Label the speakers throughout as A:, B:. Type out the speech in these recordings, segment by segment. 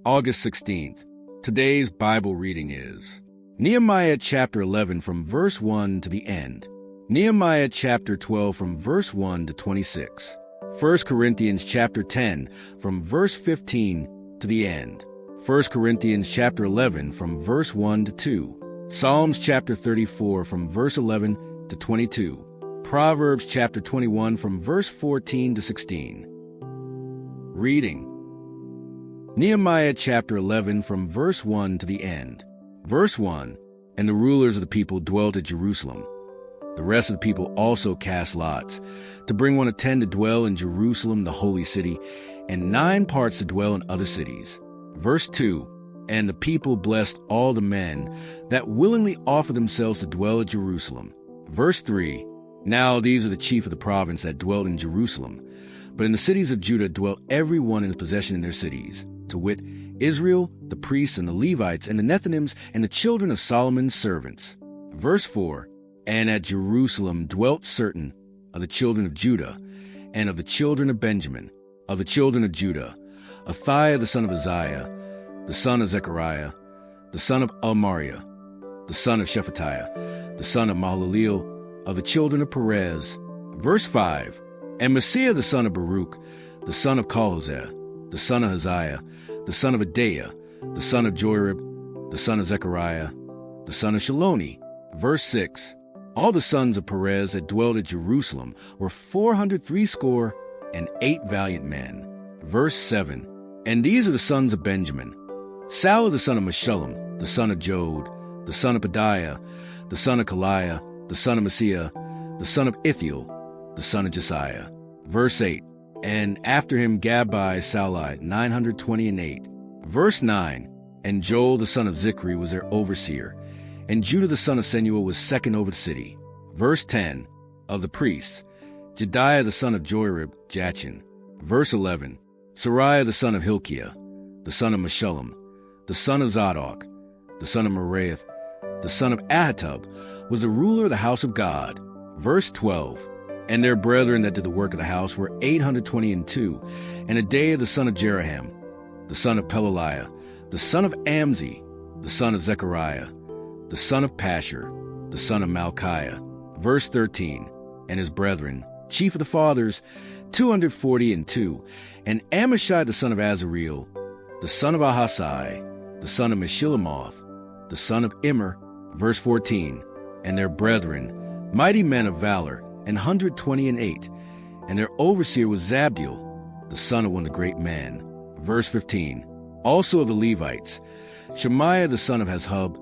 A: August 16th. Today's Bible reading is Nehemiah chapter 11 from verse 1 to the end. Nehemiah chapter 12 from verse 1 to 26. 1 Corinthians chapter 10 from verse 15 to the end. 1 Corinthians chapter 11 from verse 1 to 2. Psalms chapter 34 from verse 11 to 22. Proverbs chapter 21 from verse 14 to 16. Reading Nehemiah chapter 11 from verse 1 to the end. Verse 1, And the rulers of the people dwelt at Jerusalem. The rest of the people also cast lots, to bring 1 of 10 to dwell in Jerusalem, the holy city, and 9 parts to dwell in other cities. Verse 2, And the people blessed all the men that willingly offered themselves to dwell at Jerusalem. Verse 3, Now these are the chief of the province that dwelt in Jerusalem. But in the cities of Judah dwelt every one in his possession in their cities, to wit, Israel, the priests and the Levites, and the Nethinims, and the children of Solomon's servants. Verse 4, And at Jerusalem dwelt certain of the children of Judah, and of the children of Benjamin, of the children of Judah, Athaiah the son of Uzziah, the son of Zechariah, the son of Amariah, the son of Shephatiah, the son of Mahalaleel, of the children of Perez. Verse 5, And Messiah the son of Baruch, the son of Chalhoseh, the son of Haziah, the son of Adaiah, the son of Joarib, the son of Zechariah, the son of Shaloni. Verse 6, All the sons of Perez that dwelled at Jerusalem were 468 valiant men. Verse 7, And these are the sons of Benjamin: Salah the son of Meshullam, the son of Jod, the son of Pedaiah, the son of Kaliah, the son of Messiah, the son of Ithiel, the son of Josiah. Verse 8, And after him Gabbai Salai 928. Verse 9, And Joel the son of Zichri was their overseer, and Judah the son of Senuah was second over the city. Verse 10, Of the priests, Jediah the son of Joarib, Jachin. Verse 11, Sariah the son of Hilkiah, the son of Meshullam, the son of Zadok, the son of Meraioth, the son of Ahitub, was the ruler of the house of God. Verse 12, And their brethren that did the work of the house were 822, and Adaiah the son of Jeraham, the son of Pelaliah, the son of Amzi, the son of Zechariah, the son of Pashur, the son of Malchiah. Verse 13, And his brethren, chief of the fathers, 242, and Amashai the son of Azareel, the son of Ahasai, the son of Meshillemoth, the son of Immer. Verse 14, And their brethren, mighty men of valor, 128, and their overseer was Zabdiel, the son of one of the great men. Verse 15, Also of the Levites, Shemaiah the son of Hazhub,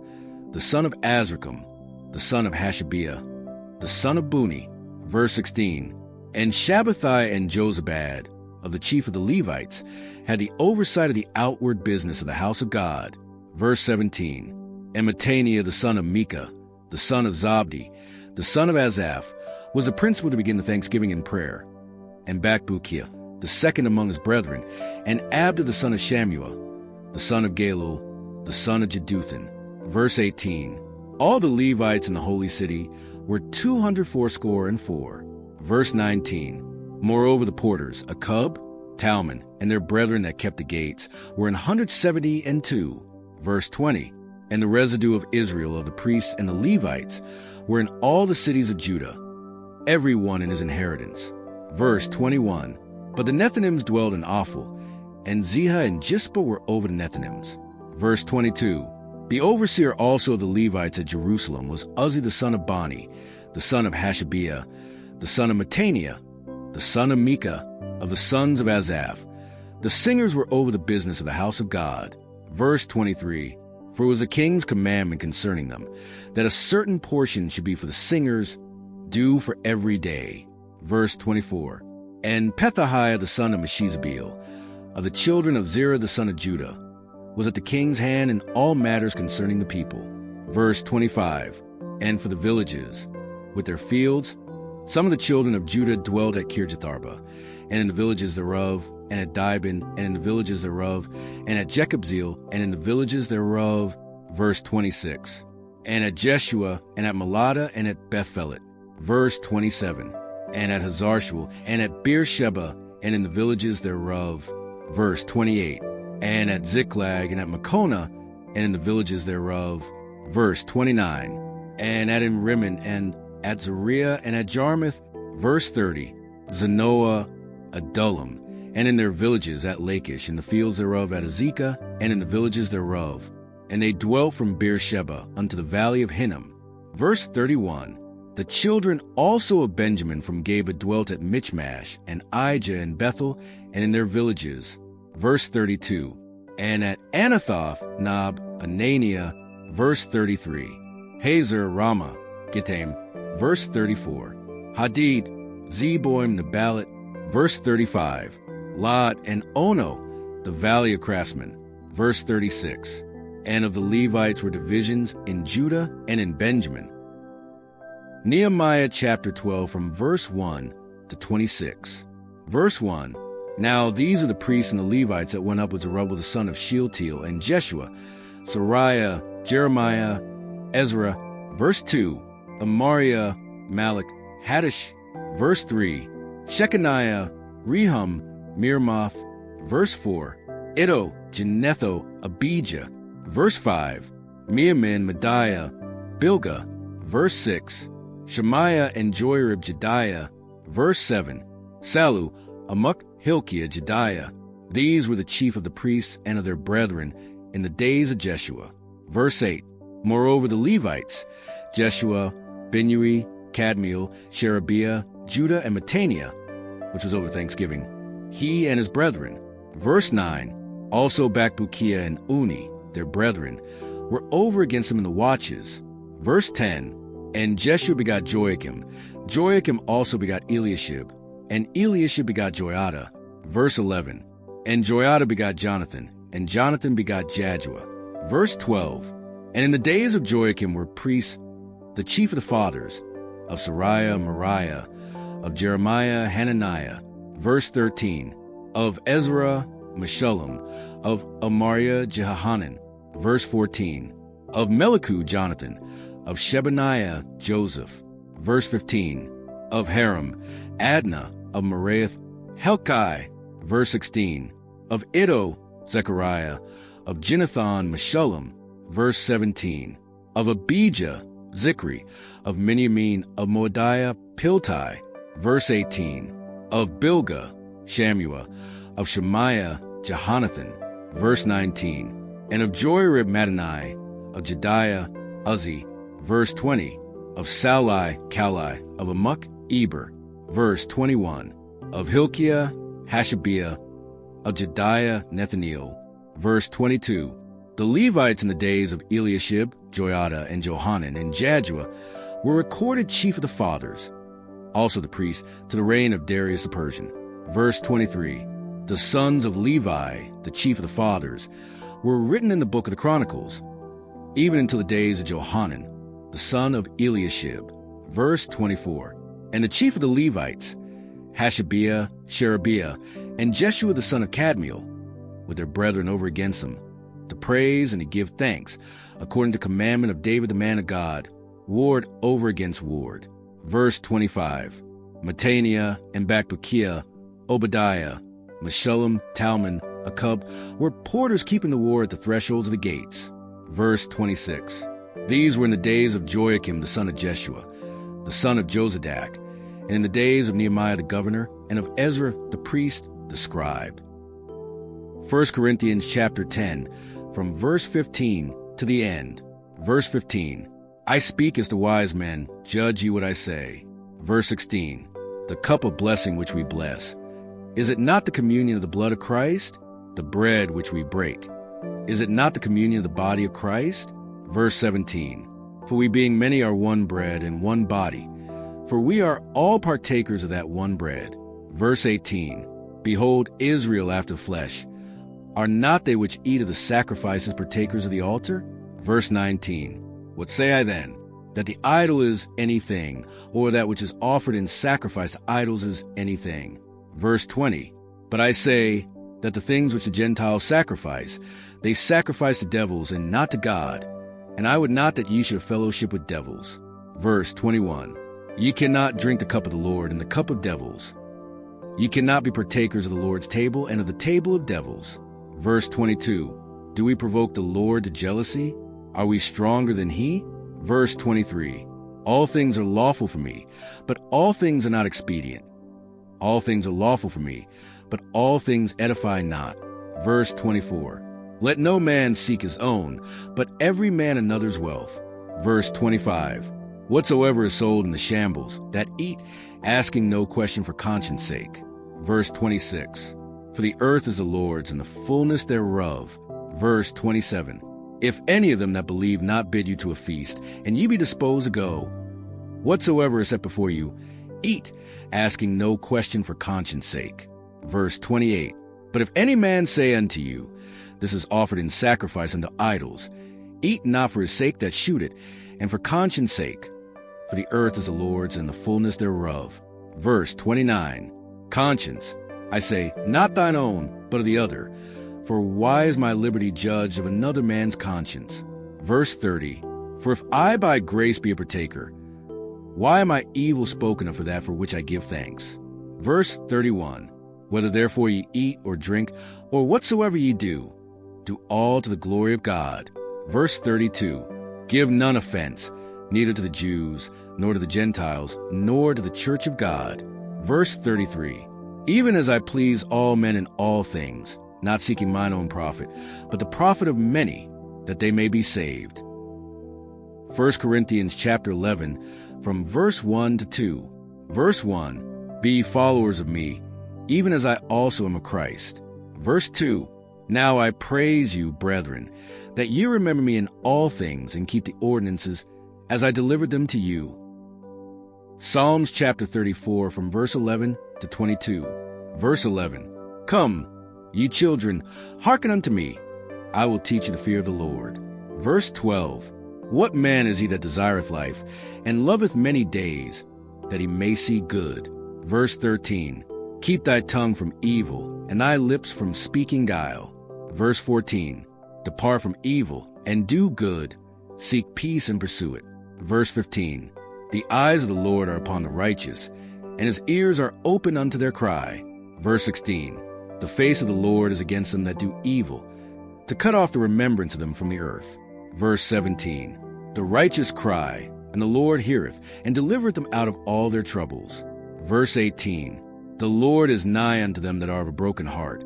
A: the son of Azrikam, the son of Hashabiah, the son of Buni. Verse 16, And Shabbathai and Jozabad, of the chief of the Levites, had the oversight of the outward business of the house of God. Verse 17, And Mattaniah the son of Micah, the son of Zabdi, the son of Asaph, was the principal to begin the thanksgiving and prayer. And Bakbukiah, the second among his brethren, and Abda the son of Shammua, the son of Galul, the son of Jeduthun. Verse 18, All the Levites in the holy city were 284. Verse 19, Moreover the porters, Akub, Talmon, and their brethren that kept the gates, were 172. Verse 20, And the residue of Israel of the priests and the Levites were in all the cities of Judah, every one in his inheritance. Verse 21, But the Nethinims dwelled in Ophel, and Ziha and Jispa were over the Nethinims. Verse 22, The overseer also of the Levites at Jerusalem was Uzzi the son of Bani, the son of Hashabiah, the son of Mattaniah, the son of Micah, of the sons of Asaph. The singers were over the business of the house of God. Verse 23, For it was the king's commandment concerning them, that a certain portion should be for the singers, due for every day. Verse 24, And Pethahiah the son of Meshezabeel, of the children of Zerah the son of Judah, was at the king's hand in all matters concerning the people. Verse 25, And for the villages, with their fields, some of the children of Judah dwelled at Kirjatharba, and in the villages thereof, and at Dibon, and in the villages thereof, and at Jekabzeel, and in the villages thereof. Verse 26, And at Jeshua, and at Malada, and at Bethphelet. Verse 27, And at Hazarshual, and at Beersheba, and in the villages thereof. Verse 28, and at Ziklag, and at Makona, and in the villages thereof. Verse 29. And at Rimmon, and at Zariah, and at Jarmuth. Verse 30. Zanoah, Adullam, and in their villages at Lachish, in the fields thereof at Azekah, and in the villages thereof. And they dwelt from Beersheba unto the valley of Hinnom. Verse 31. The children also of Benjamin from Geba dwelt at Michmash, and Ijah, and Bethel, and in their villages. Verse 32. And at Anathoth, Nob, Ananiah. Verse 33. Hazer, Ramah, Gittim. Verse 34. Hadid, Zeboim, Nebalat. Verse 35. Lod and Ono, the valley of craftsmen. Verse 36. And of the Levites were divisions in Judah and in Benjamin. Nehemiah chapter 12 from verse 1 to 26. Verse 1. Now these are the priests and the Levites that went up with Zerubbabel the son of Shealtiel, and Jeshua, Sariah, Jeremiah, Ezra. Verse 2. Amariah, Malach, Haddish. Verse 3. Shechaniah, Rehum, Mirmoth. Verse 4. Iddo, Genetho, Abijah. Verse 5. Meamin, Mediah, Bilgah. Verse 6. Shemaiah and Joarib, Jediah. Verse 7. Salu, Amok, Hilkiah, Jediah. These were the chief of the priests and of their brethren in the days of Jeshua. Verse 8. Moreover the Levites, Jeshua, Binnui, Kadmiel, Sherebiah, Judah, and Mattaniah, which was over Thanksgiving, he and his brethren. Verse 9. Also Bakbukiah and Uni, their brethren, were over against them in the watches. Verse 10. And Jeshua begot Joachim. Joachim also begot Eliashib. And Eliashib begot Joiada. Verse 11. And Joiada begot Jonathan. And Jonathan begot Jaddua. Verse 12. And in the days of Joachim were priests, the chief of the fathers, of Sariah, Moriah, of Jeremiah, Hananiah. Verse 13. Of Ezra, Meshullam. Of Amariah, Jehohanan. Verse 14. Of Melichu, Jonathan. Of Shebaniah, Joseph. Verse 15. Of Haram, Adnah. Of Meraioth, Helkai. Verse 16. Of Iddo, Zechariah. Of Ginnathan, Meshullam. Verse 17. Of Abijah, Zikri. Of Miniamin, of Moadiah, Piltai. Verse 18. Of Bilgah, Shammua. Of Shemaiah, Jehonathan. Verse 19. And of Joarib, Mattani. Of Jediah, Uzzi. Verse 20. Of Salai, Kalai. Of Amok, Eber. Verse 21. Of Hilkiah, Hashabiah. Of Jediah, Nethaneel. Verse 22. The Levites in the days of Eliashib, Joiada, and Johanan, and Jaddua were recorded chief of the fathers, also the priests, to the reign of Darius the Persian. Verse 23. The sons of Levi, the chief of the fathers, were written in the book of the Chronicles, even until the days of Johanan, the son of Eliashib. Verse 24. And the chief of the Levites, Hashabiah, Sherebiah, and Jeshua the son of Kadmiel, with their brethren over against them, to praise and to give thanks, according to commandment of David the man of God, ward over against ward. Verse 25. Mattaniah and Bakbukiah, Obadiah, Meshullam, Talmon, Akub, were porters keeping the ward at the thresholds of the gates. Verse 26. These were in the days of Joachim the son of Jeshua, the son of Josadak, and in the days of Nehemiah the governor, and of Ezra the priest, the scribe. 1 Corinthians chapter 10, from verse 15 to the end. Verse 15. I speak as the wise men, judge ye what I say. Verse 16. The cup of blessing which we bless, is it not the communion of the blood of Christ? The bread which we break, is it not the communion of the body of Christ? Verse 17. For we being many are one bread and one body, for we are all partakers of that one bread. Verse 18. Behold, Israel after flesh, are not they which eat of the sacrifices partakers of the altar? Verse 19. What say I then? That the idol is anything, or that which is offered in sacrifice to idols is anything? Verse 20. But I say that the things which the Gentiles sacrifice, they sacrifice to devils and not to God. And I would not that ye should fellowship with devils. Verse 21. Ye cannot drink the cup of the Lord and the cup of devils. Ye cannot be partakers of the Lord's table and of the table of devils. Verse 22, do we provoke the Lord to jealousy? Are we stronger than he? Verse 23, all things are lawful for me, but all things are not expedient. All things are lawful for me, but all things edify not. Verse 24, let no man seek his own, but every man another's wealth. Verse 25, whatsoever is sold in the shambles, that eat, asking no question for conscience sake. Verse 26, for the earth is the Lord's, and the fullness thereof. Verse 27, if any of them that believe not bid you to a feast, and ye be disposed to go, whatsoever is set before you, eat, asking no question for conscience sake. Verse 28, but if any man say unto you, this is offered in sacrifice unto idols, eat not for his sake that shoot it, and for conscience sake. For the earth is the Lord's, and the fullness thereof. Verse 29, conscience, I say, not thine own, but of the other. For why is my liberty judged of another man's conscience? Verse 30, for if I by grace be a partaker, why am I evil spoken of for that for which I give thanks? Verse 31, whether therefore ye eat or drink, or whatsoever ye do, do all to the glory of God. Verse 32, give none offense, neither to the Jews, nor to the Gentiles, nor to the church of God. Verse 33, even as I please all men in all things, not seeking mine own profit, but the profit of many, that they may be saved. 1 Corinthians chapter 11, from verse 1 to 2. Verse 1, be ye followers of me, even as I also am of Christ. Verse 2, now I praise you, brethren, that ye remember me in all things, and keep the ordinances as I delivered them to you. Psalms chapter 34, from verse 11 to 22. Verse 11, come, ye children, hearken unto me, I will teach you the fear of the Lord. Verse 12, what man is he that desireth life, and loveth many days, that he may see good? Verse 13, keep thy tongue from evil, and thy lips from speaking guile. Verse 14, depart from evil, and do good, seek peace and pursue it. Verse 15, the eyes of the Lord are upon the righteous, and his ears are open unto their cry. Verse 16, the face of the Lord is against them that do evil, to cut off the remembrance of them from the earth. Verse 17, the righteous cry, and the Lord heareth, and delivereth them out of all their troubles. Verse 18, the Lord is nigh unto them that are of a broken heart,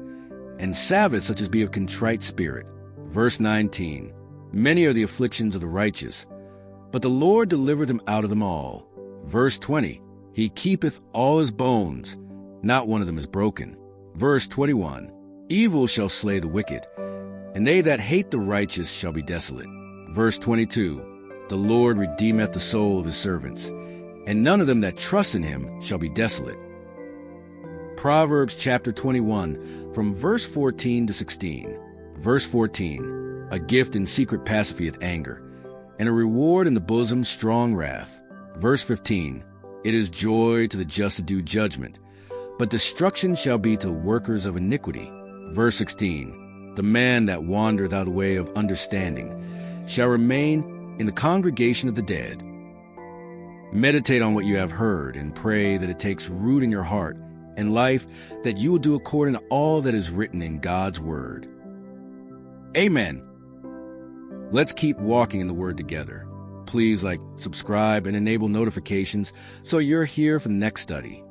A: and saveth such as be of contrite spirit. Verse 19, many are the afflictions of the righteous, but the Lord delivered them out of them all. Verse 20, he keepeth all his bones, not one of them is broken. Verse 21, evil shall slay the wicked, and they that hate the righteous shall be desolate. Verse 22, the Lord redeemeth the soul of his servants, and none of them that trust in him shall be desolate. Proverbs chapter 21, from verse 14 to 16. Verse 14, a gift in secret pacifieth anger, and a reward in the bosom strong wrath. Verse 15, it is joy to the just to do judgment, but destruction shall be to the workers of iniquity. Verse 16, the man that wandereth out of the way of understanding shall remain in the congregation of the dead. Meditate on what you have heard, and pray that it takes root in your heart and life, that you will do according to all that is written in God's word. Amen. Let's keep walking in the word together. Please subscribe, and enable notifications so you're here for the next study.